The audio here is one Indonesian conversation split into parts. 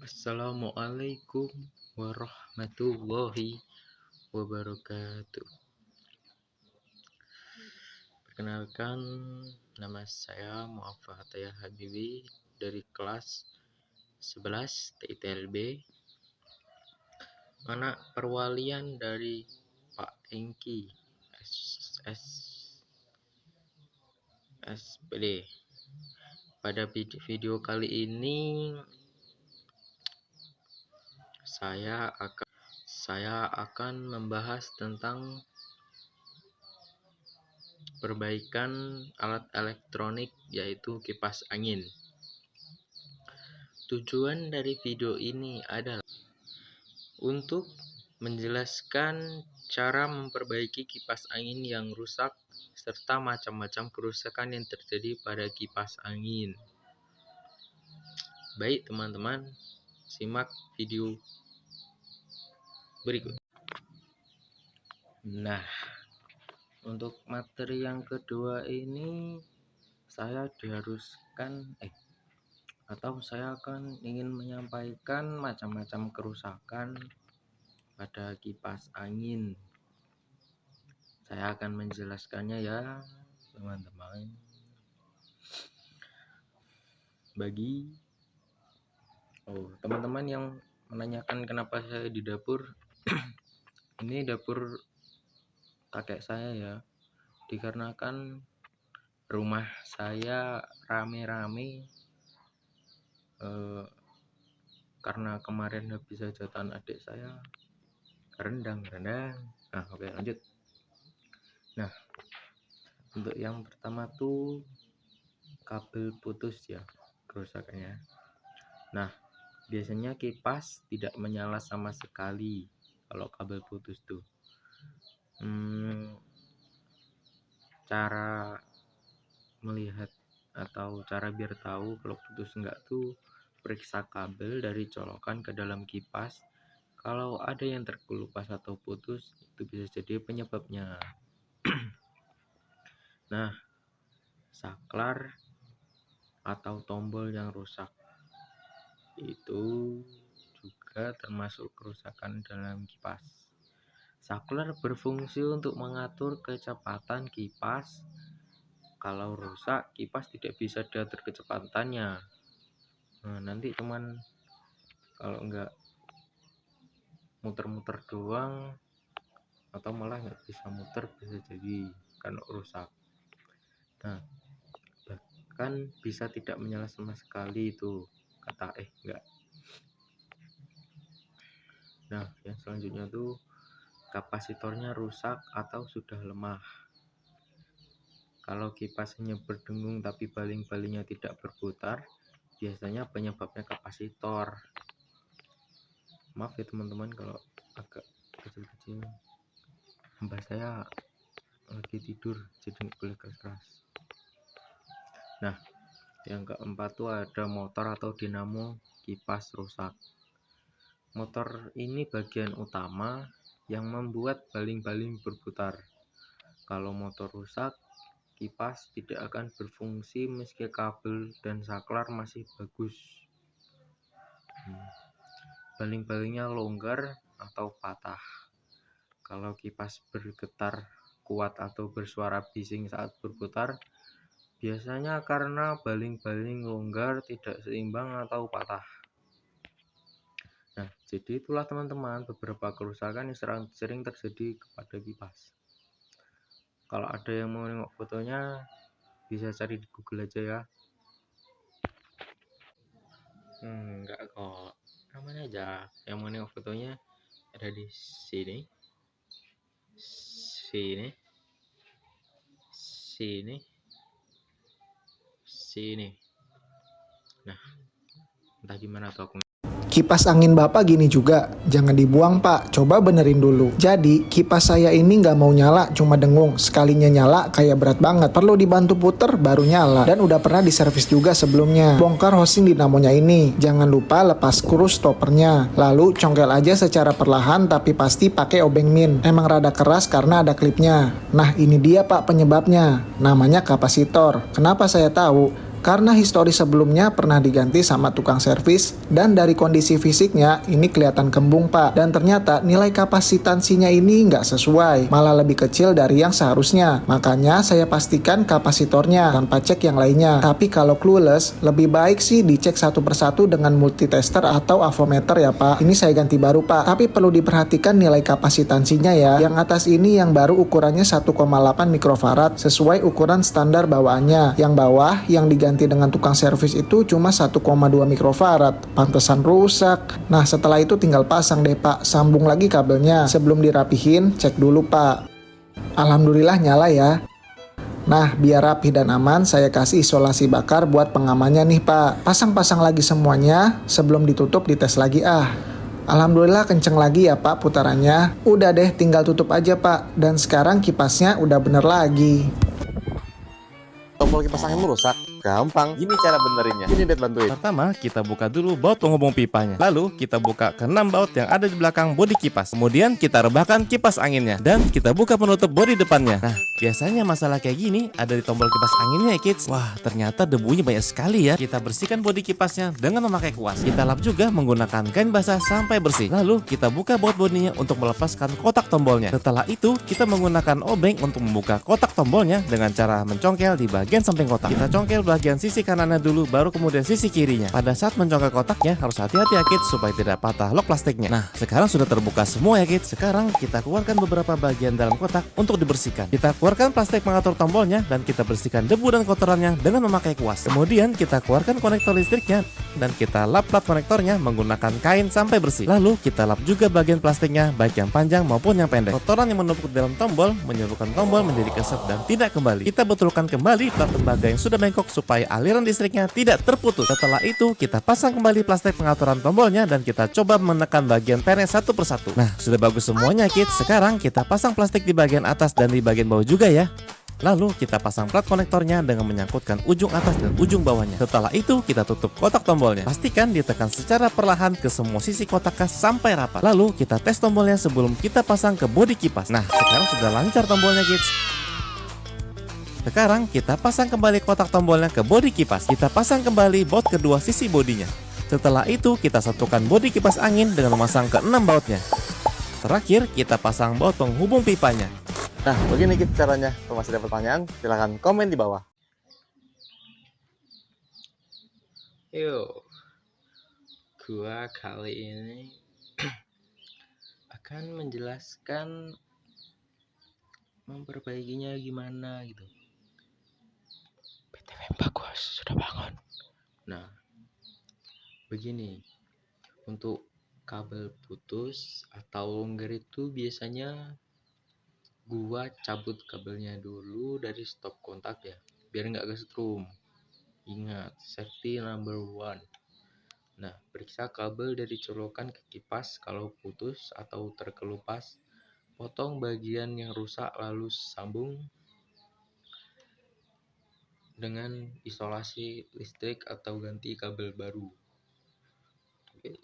Assalamualaikum warahmatullahi wabarakatuh. Perkenalkan, nama saya Muhammad Ataya Habibi dari kelas 11 TITLB, anak perwalian dari Pak Engki SPD. Pada video kali ini saya akan membahas tentang perbaikan alat elektronik, yaitu kipas angin. Tujuan dari video ini adalah untuk menjelaskan cara memperbaiki kipas angin yang rusak serta macam-macam kerusakan yang terjadi pada kipas angin. Baik teman-teman, simak video berikut. Nah, untuk materi yang kedua ini saya ingin menyampaikan macam-macam kerusakan pada kipas angin. Saya akan menjelaskannya ya teman-teman. Bagi teman-teman yang menanyakan kenapa saya di dapur, ini dapur kakek saya ya, dikarenakan rumah saya rame-rame karena kemarin habis hajatan adik saya rendang. Nah, oke, lanjut. Nah, untuk yang pertama tuh kabel putus ya kerusakannya. Nah, biasanya kipas tidak menyala sama sekali kalau kabel putus tuh. Cara melihat atau cara biar tahu kalau putus enggak tuh, periksa kabel dari colokan ke dalam kipas. Kalau ada yang terkelupas atau putus, itu bisa jadi penyebabnya. Nah, saklar atau tombol yang rusak itu juga termasuk kerusakan dalam kipas. Saklar berfungsi untuk mengatur kecepatan kipas. Kalau rusak, kipas tidak bisa diatur kecepatannya. Nah, nanti cuman kalau enggak muter-muter doang atau malah nggak bisa muter, bisa jadi kan rusak. Nah, bahkan bisa tidak menyala sama sekali itu enggak. Nah, yang selanjutnya tuh kapasitornya rusak atau sudah lemah. Kalau kipas hanya berdengung tapi baling-balingnya tidak berputar, biasanya penyebabnya kapasitor. Maaf ya teman-teman kalau agak kecil-kecil, mbak saya lagi tidur jadi nggak boleh keras. Nah, yang keempat tuh ada motor atau dinamo kipas rusak. Motor ini bagian utama yang membuat baling-baling berputar. Kalau motor rusak, kipas tidak akan berfungsi meski kabel dan saklar masih bagus. Baling-balingnya longgar atau patah. Kalau kipas bergetar kuat atau bersuara bising saat berputar, biasanya karena baling-baling longgar, tidak seimbang atau patah. Nah, jadi itulah teman-teman beberapa kerusakan yang sering terjadi kepada kipas. Kalau ada yang mau nengok fotonya, bisa cari di Google aja ya. Enggak kok, namanya aja. Yang mau nengok fotonya ada di sini. Nah, entah gimana tuh aku. Kipas angin bapak gini juga, jangan dibuang pak, coba benerin dulu. Jadi kipas saya ini nggak mau nyala, cuma dengung. Sekalinya nyala kayak berat banget, perlu dibantu puter baru nyala. Dan udah pernah diservis juga sebelumnya. Bongkar housing dinamonya ini, jangan lupa lepas skru stoppernya. Lalu congkel aja secara perlahan tapi pasti pakai obeng min. Emang rada keras karena ada klipnya. Nah ini dia pak penyebabnya, namanya kapasitor. Kenapa saya tahu? Karena histori sebelumnya pernah diganti sama tukang servis, dan dari kondisi fisiknya ini kelihatan kembung pak. Dan ternyata nilai kapasitansinya ini nggak sesuai, malah lebih kecil dari yang seharusnya. Makanya saya pastikan kapasitornya tanpa cek yang lainnya. Tapi kalau clueless, lebih baik sih dicek satu persatu dengan multitester atau avometer ya pak. Ini saya ganti baru pak, tapi perlu diperhatikan nilai kapasitansinya ya. Yang atas ini yang baru ukurannya 1,8 mikrofarad sesuai ukuran standar bawaannya. Yang bawah yang diganti dengan tukang servis itu cuma 1,2 mikrofarad. Pantesan rusak. Nah setelah itu tinggal pasang deh pak, sambung lagi kabelnya. Sebelum dirapihin, cek dulu pak. Alhamdulillah nyala ya. Nah, biar rapi dan aman, saya kasih isolasi bakar buat pengamannya nih pak. Pasang-pasang lagi semuanya, sebelum ditutup dites lagi ah. Alhamdulillah kenceng lagi ya pak putarannya. Udah deh tinggal tutup aja pak. Dan sekarang kipasnya udah bener lagi. Tombol kipas angin rusak? Gampang, gini cara benerinnya. Ini Dad bantuin. Pertama, kita buka dulu baut penghubung pipanya. Lalu, kita buka ke 6 baut yang ada di belakang bodi kipas. Kemudian, kita rebahkan kipas anginnya. Dan kita buka penutup bodi depannya. Nah, biasanya masalah kayak gini ada di tombol kipas anginnya ya kids. Wah, ternyata debunya banyak sekali ya. Kita bersihkan bodi kipasnya dengan memakai kuas. Kita lap juga menggunakan kain basah sampai bersih. Lalu, kita buka baut bodinya untuk melepaskan kotak tombolnya. Setelah itu, kita menggunakan obeng untuk membuka kotak tombolnya dengan cara mencongkel di bagian samping kotak. Kita congkel bagian sisi kanannya dulu, baru kemudian sisi kirinya. Pada saat mencongkel kotaknya harus hati-hati ya kids supaya tidak patah lock plastiknya. Nah, sekarang sudah terbuka semua ya kids. Sekarang kita keluarkan beberapa bagian dalam kotak untuk dibersihkan. Kita keluarkan plastik pengatur tombolnya dan kita bersihkan debu dan kotorannya dengan memakai kuas. Kemudian kita keluarkan konektor listriknya dan kita lap plat konektornya menggunakan kain sampai bersih. Lalu kita lap juga bagian plastiknya baik yang panjang maupun yang pendek. Kotoran yang menumpuk di dalam tombol menyebabkan tombol menjadi keset dan tidak kembali. Kita betulkan kembali plat tembaga yang sudah bengkok supaya aliran listriknya tidak terputus. Setelah itu kita pasang kembali plastik pengaturan tombolnya dan kita coba menekan bagian pennya satu persatu. Nah, sudah bagus semuanya kids. Sekarang kita pasang plastik di bagian atas dan di bagian bawah juga ya. Lalu kita pasang plat konektornya dengan menyangkutkan ujung atas dan ujung bawahnya. Setelah itu kita tutup kotak tombolnya. Pastikan ditekan secara perlahan ke semua sisi kotaknya sampai rapat. Lalu kita tes tombolnya sebelum kita pasang ke bodi kipas. Nah, sekarang sudah lancar tombolnya kids. Sekarang kita pasang kembali kotak tombolnya ke bodi kipas. Kita pasang kembali baut kedua sisi bodinya. Setelah itu kita satukan bodi kipas angin dengan memasang ke 6 bautnya. Terakhir kita pasang baut penghubung pipanya. Nah, begini kids caranya. Kalau masih ada pertanyaan, silahkan komen di bawah. Yuk, gua kali ini akan menjelaskan memperbaikinya gimana gitu. BTW bagus, sudah bangun. Nah, begini. Untuk kabel putus atau longgar itu biasanya gua cabut kabelnya dulu dari stop kontak ya, biar nggak kesetrum. Ingat, safety number one. Nah, periksa kabel dari colokan ke kipas. Kalau putus atau terkelupas, potong bagian yang rusak lalu sambung dengan isolasi listrik atau ganti kabel baru. Oke.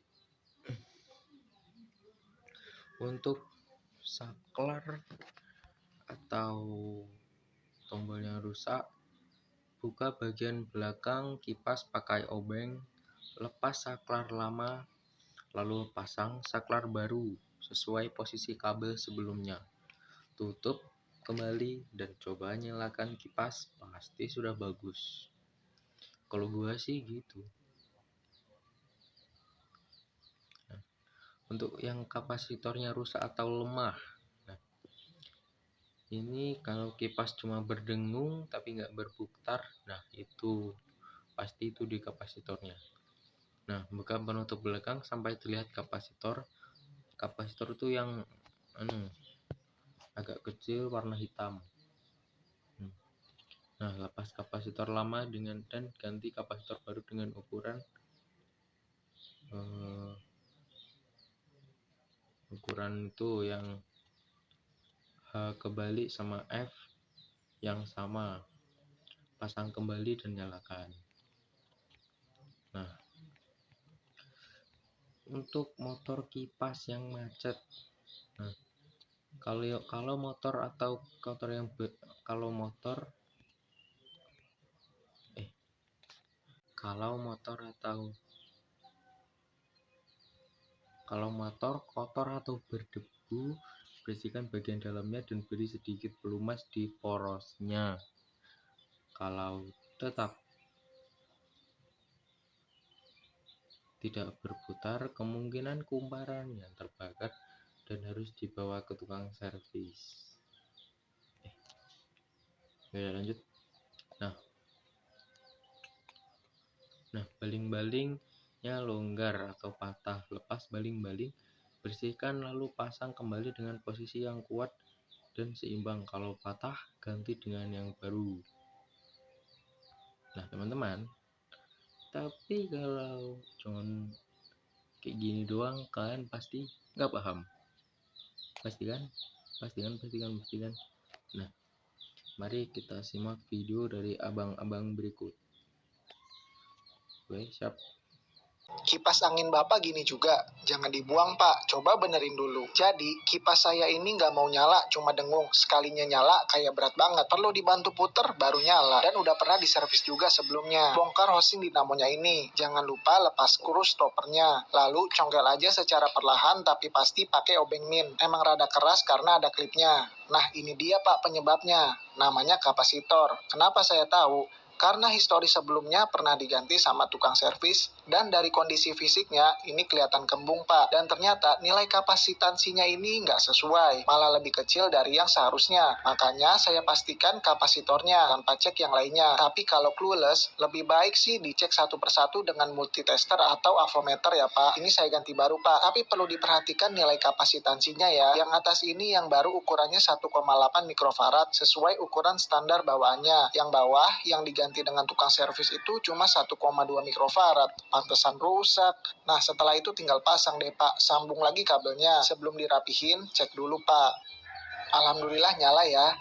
Untuk saklar atau tombol yang rusak, buka bagian belakang kipas pakai obeng, lepas saklar lama, lalu pasang saklar baru sesuai posisi kabel sebelumnya. Tutup kembali dan coba nyalakan kipas, pasti sudah bagus. Kalau gua sih gitu. Nah, untuk yang kapasitornya rusak atau lemah, nah, ini kalau kipas cuma berdengung tapi nggak berputar, nah itu pasti itu di kapasitornya. Nah, buka penutup belakang sampai terlihat kapasitor. Kapasitor itu yang agak kecil warna hitam. Nah, lepas kapasitor lama dan ganti kapasitor baru dengan ukuran itu yang H kebalik sama F yang sama. Pasang kembali dan nyalakan. Nah, untuk motor kipas yang macet, nah, kalau motor atau kalau motor Kalau motor kotor atau berdebu, bersihkan bagian dalamnya dan beri sedikit pelumas di porosnya. Kalau tetap tidak berputar, kemungkinan kumparannya terbakar dan harus dibawa ke tukang servis. Oke, lanjut. Nah, baling-balingnya longgar atau patah. Lepas baling-baling, bersihkan lalu pasang kembali dengan posisi yang kuat dan seimbang. Kalau patah, ganti dengan yang baru. Nah, teman-teman, tapi kalau cuman kayak gini doang, kalian pasti nggak paham. Pastikan. Nah, mari kita simak video dari abang-abang berikut. Oke, siap. Kipas angin Bapak gini juga, jangan dibuang Pak, coba benerin dulu. Jadi, kipas saya ini nggak mau nyala, cuma dengung. Sekalinya nyala, kayak berat banget. Perlu dibantu puter, baru nyala. Dan udah pernah diservis juga sebelumnya. Bongkar housing dinamonya ini. Jangan lupa lepas skru stopernya. Lalu, congkel aja secara perlahan, tapi pasti pakai obeng min. Emang rada keras karena ada klipnya. Nah, ini dia Pak penyebabnya. Namanya kapasitor. Kenapa saya tahu? Karena histori sebelumnya pernah diganti sama tukang servis, dan dari kondisi fisiknya ini kelihatan kembung Pak. Dan ternyata nilai kapasitansinya ini nggak sesuai, malah lebih kecil dari yang seharusnya. Makanya saya pastikan kapasitornya tanpa cek yang lainnya. Tapi kalau clueless, lebih baik sih dicek satu persatu dengan multitester atau avometer ya Pak. Ini saya ganti baru Pak, tapi perlu diperhatikan nilai kapasitansinya ya. Yang atas ini yang baru ukurannya 1,8 mikrofarad sesuai ukuran standar bawaannya. Yang bawah yang diganti dengan tukang servis itu cuma 1,2 mikrofarad. Pantesan rusak. Nah, setelah itu tinggal pasang deh Pak. Sambung lagi kabelnya. Sebelum dirapihin, cek dulu Pak. Alhamdulillah nyala ya.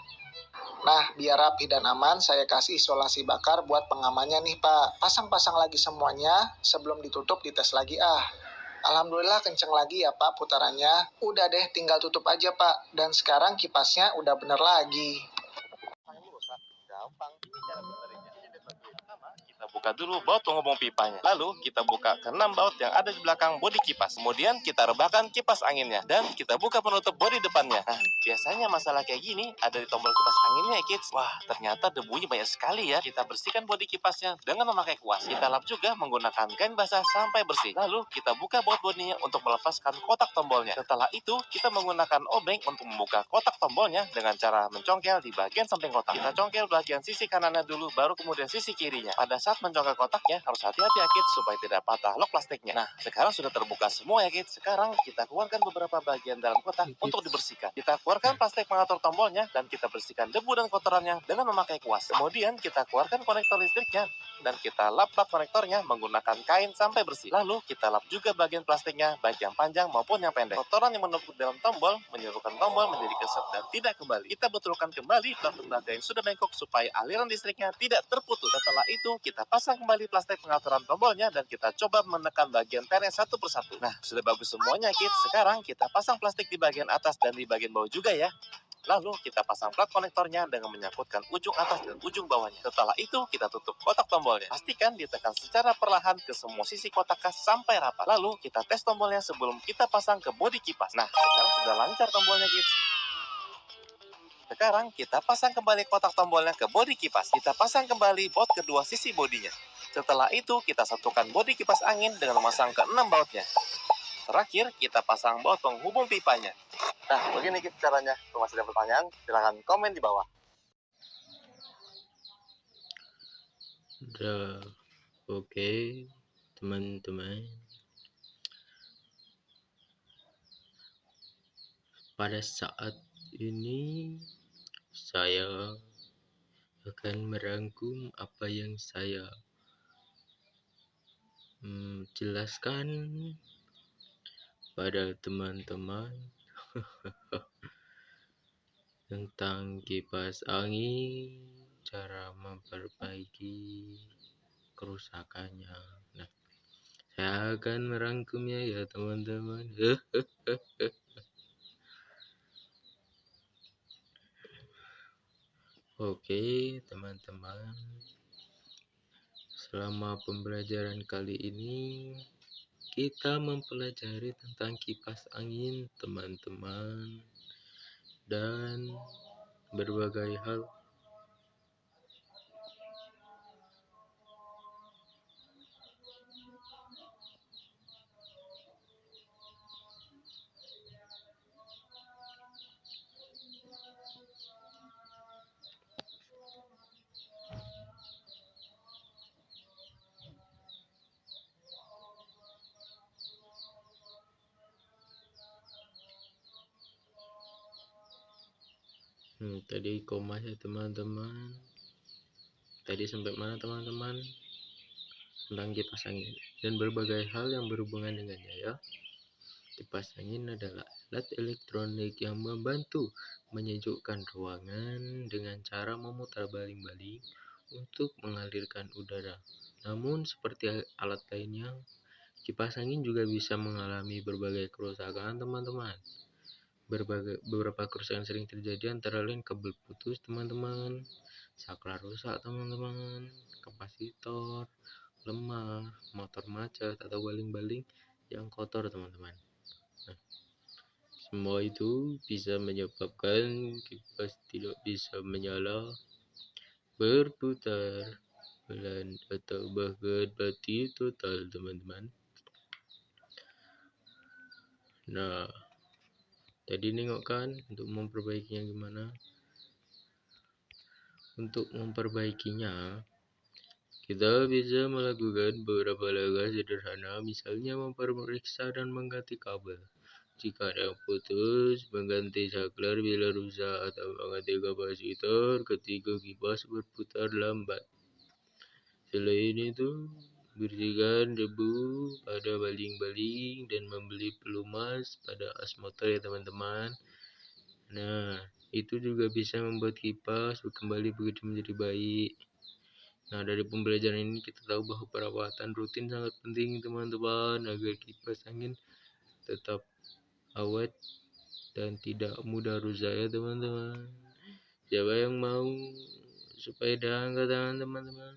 Nah, biar rapi dan aman, saya kasih isolasi bakar buat pengamannya nih Pak. Pasang-pasang lagi semuanya, sebelum ditutup dites lagi Alhamdulillah kenceng lagi ya Pak putarannya. Udah deh, tinggal tutup aja Pak. Dan sekarang kipasnya udah bener lagi. Pasangin rusak. Gampang. Ini cara benerinnya. Ini deh bantuin. Pertama, kita buka dulu baut penghubung pipanya. Lalu, kita buka ke 6 baut yang ada di belakang bodi kipas. Kemudian, kita rebahkan kipas anginnya. Dan kita buka penutup bodi depannya. Nah, biasanya masalah kayak gini ada di tombol kipas anginnya ya, kids. Wah, ternyata debunya banyak sekali ya. Kita bersihkan bodi kipasnya dengan memakai kuas. Kita lap juga menggunakan kain basah sampai bersih. Lalu, kita buka baut bodinya untuk melepaskan kotak tombolnya. Setelah itu, kita menggunakan obeng untuk membuka kotak tombolnya dengan cara mencongkel di bagian samping kotak. Kita congkel bagian sisi kanannya dulu, baru kemudian sisi kirinya. Pada saat mencongkel kotaknya, harus hati-hati ya kids, supaya tidak patah lock plastiknya. Nah, sekarang sudah terbuka semua ya kids. Sekarang kita keluarkan beberapa bagian dalam kotak untuk dibersihkan. Kita keluarkan plastik pengatur tombolnya, dan kita bersihkan debu dan kotorannya dengan memakai kuas. Kemudian kita keluarkan konektor listriknya, dan kita lap-lap konektornya menggunakan kain sampai bersih. Lalu kita lap juga bagian plastiknya, baik yang panjang maupun yang pendek. Kotoran yang menumpuk dalam tombol menyebabkan tombol menjadi keset dan tidak kembali. Kita betulkan kembali plat lembaga yang sudah bengkok supaya aliran listriknya tidak terputus. Setelah itu, kita pasang kembali plastik pengaturan tombolnya dan kita coba menekan bagian pernya satu persatu. Nah, sudah bagus semuanya kids. Sekarang kita pasang plastik di bagian atas dan di bagian bawah juga ya. Lalu kita pasang plat konektornya dengan menyangkutkan ujung atas dan ujung bawahnya. Setelah itu kita tutup kotak tombolnya. Pastikan ditekan secara perlahan ke semua sisi kotak kas sampai rapat. Lalu kita tes tombolnya sebelum kita pasang ke bodi kipas. Nah, sekarang sudah lancar tombolnya kids. Sekarang kita pasang kembali kotak tombolnya ke bodi kipas. Kita pasang kembali baut kedua sisi bodinya. Setelah itu kita satukan bodi kipas angin dengan memasang ke 6 bautnya. Terakhir kita pasang baut penghubung pipanya. Nah, begini kids caranya. Kalau masih ada pertanyaan, silahkan komen di bawah. Udah. Oke, teman-teman. Pada saat ini saya akan merangkum apa yang saya jelaskan pada teman-teman tentang kipas angin, cara memperbaiki kerusakannya. Nah, saya akan merangkumnya ya teman-teman. Oke teman-teman, Selama pembelajaran kali ini kita mempelajari tentang kipas angin, teman-teman, dan berbagai hal. Tadi koma ya teman-teman. Tadi sampai mana teman-teman? Tentang kipas angin dan berbagai hal yang berhubungan dengannya ya. Kipas angin adalah alat elektronik yang membantu menyejukkan ruangan dengan cara memutar baling-baling untuk mengalirkan udara. Namun seperti alat lainnya, kipas angin juga bisa mengalami berbagai kerusakan teman-teman. Beberapa kerusakan sering terjadi antara lain kabel putus teman-teman, saklar rusak teman-teman, kapasitor lemah, motor macet atau baling-baling yang kotor teman-teman. Semua itu bisa menyebabkan kipas tidak bisa menyala, berputar pelan atau bahkan mati total teman-teman. Nah, tadi nengok kan untuk memperbaikinya gimana? Untuk memperbaikinya, kita bisa melakukan beberapa langkah sederhana, misalnya memeriksa dan mengganti kabel jika ada yang putus, mengganti saklar bila rusak, atau mengganti kapasitor ketika kipas berputar lambat. Selain itu, bersihkan debu pada baling-baling dan membeli pelumas pada as motor ya teman-teman. Nah, itu juga bisa membuat kipas kembali bekerja menjadi baik. Nah, dari pembelajaran ini kita tahu bahwa perawatan rutin sangat penting teman-teman agar kipas angin tetap awet dan tidak mudah rusak ya teman-teman. Siapa yang mau sepeda angkat tangan teman-teman?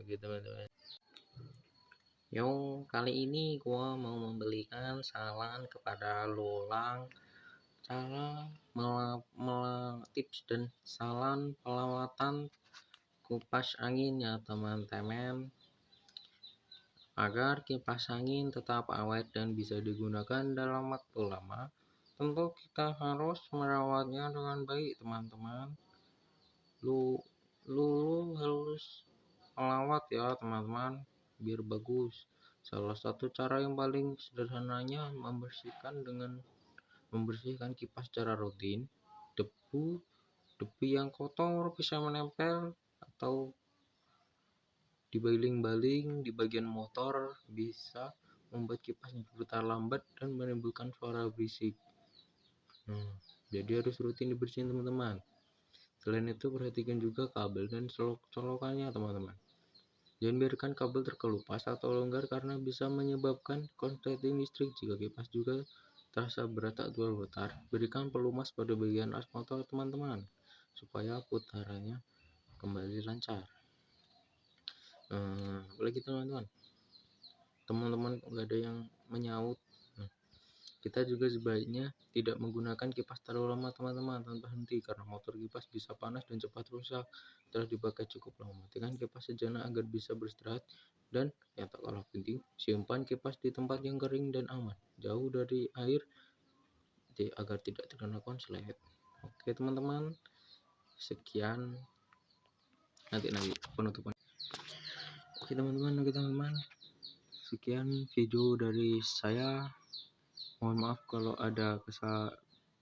Oke teman-teman. Yo, kali ini gua mau memberikan saran kepada Lulang cara tips dan saran perawatan kipas angin ya teman-teman, agar kipas angin tetap awet dan bisa digunakan dalam waktu lama. Tentu kita harus merawatnya dengan baik teman-teman. Lu harus merawat ya teman-teman biar bagus. Salah satu cara yang paling sederhananya membersihkan kipas secara rutin. Debu yang kotor bisa menempel atau di baling-baling di bagian motor bisa membuat kipas berputar lambat dan menimbulkan suara berisik. Jadi harus rutin dibersihin teman-teman. Selain itu, perhatikan juga kabel dan colokannya teman-teman. Jangan biarkan kabel terkelupas atau longgar karena bisa menyebabkan korsleting listrik. Jika kipas juga terasa berat atau berputar, berikan pelumas pada bagian as motor teman-teman supaya putarannya kembali lancar. Apalagi teman-teman nggak ada yang menyaut. Kita juga sebaiknya tidak menggunakan kipas terlalu lama teman-teman tanpa henti, karena motor kipas bisa panas dan cepat rusak setelah dipakai cukup lama. Matikan kipas sejenak agar bisa beristirahat, dan yang tak kalah penting, simpan kipas di tempat yang kering dan aman, jauh dari air agar tidak terkena konslet. Oke teman-teman, sekian, nanti penutupan. Oke teman-teman, sekian video dari saya. Mohon maaf kalau ada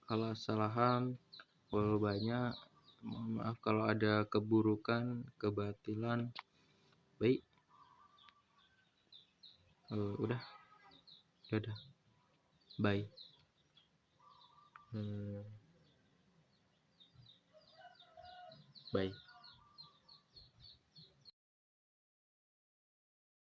kesalahan, kalau banyak. Mohon maaf kalau ada keburukan, kebatilan. Baik, udah, dadah, bye. Bye.